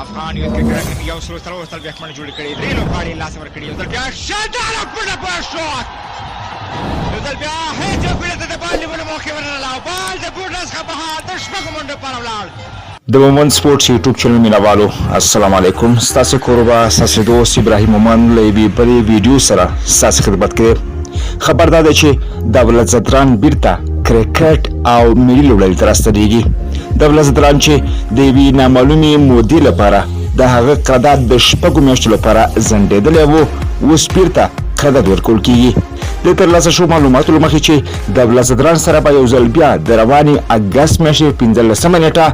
افغان یو کرکټ ټیم یو سلو سره وستل بیا خپل جوړ کړي درې لوبغاړي لاس ور کړي ځل بیا شاندار په شوت ځل بیا هیڅ په د بال نیولو موقع ورنه بال د بوټس څخه بهر د شپږ منډو پر ولاړ د مومن سپورټس یوټیوب چینل مینوالو السلام علیکم ستاسو کوربه ستاسو دوست ابراهیم مومن لوی بری ویډیو سره ستاسو خدمت کوي خبردار ده چې دولت زدران بیرته کرکټ او ملي لوبډلې ته راستنیږي دولت زدران چې د یوې نامعلومې مودې لپاره د هغه قرارداد د شپږو میاشتو لپاره ځنډېدلی و اوس بیرته قرارداد ورکول کیږي د ترلاسه شوو معلوماتو له مخې چې دولت زدران سره به یو ځل بیا د روانې اګست میاشتې 15 نیټه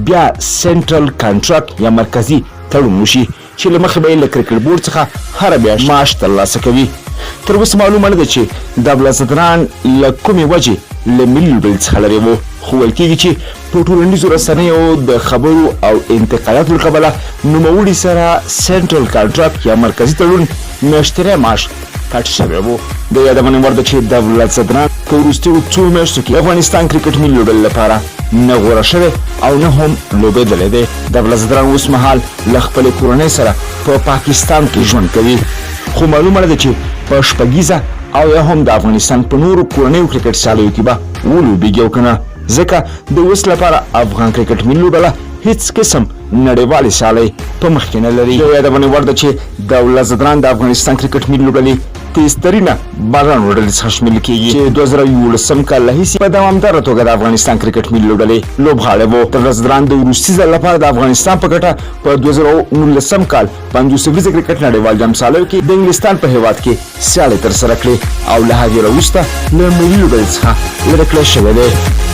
بیا سنټرل کانټراکټ یا مرکزی تړون وشي چې له مخې به یې له کرکټ بورډ څخه هره میاشت معاش ترلاسه کوي تر اوسه معلومه نه ده چې دولت زدران له کومې وجې له ملي لوبډلې څخه لرې و خو ویل کېږي چې په ټولنیزو رسنیو د خبرو او انتقاداتو له کبله نوموړي سره سنټرل کانټراکټ یا مرکزي تړون میاشتنی معاش کټ شوی و د یادونې وړ ده چې دولت زدران په وروستیو څو میاشتو کې افغانستان کرکټ ملي لوبډلې لپاره نه غوره شوی او نه هم لوبېدلی دی دولت زدران اوس مهال له خپلې کورنۍ سره په پاکستان کې ژوند کوي خو معلومه نه ده چې په شپږیزه او یا هم د افغانستان په نورو کورنیو کرکټ سیالیو کې به ولوبېږي او که نه ځکه د اوس لپاره افغان کرکټ ملي لوبډله هیڅ قسم نړیوالې سیالۍ په مخ کې نه لري د یادونې وړ ده چې دولت زدران د افغانستان کرکټ ملي لوبډلې تیزترینه باران لوبډلې څخه شمیرل کېږي چې 2011 کال راهیسې په دوامداره توګه د افغانستان کرکټ ملي لوبډلې لوبغاړی و دولت زدران د وروستي ځل لپاره د افغانستان په ګټه په 2019 کال 50 ورځې کرکټ نړیوال جام سیالیو کې د انګلستان په هیواد کې سیالۍ ترسره کړې او له هغې راوروسته له ملي لوبډلې څخه لرې کړی شوی دی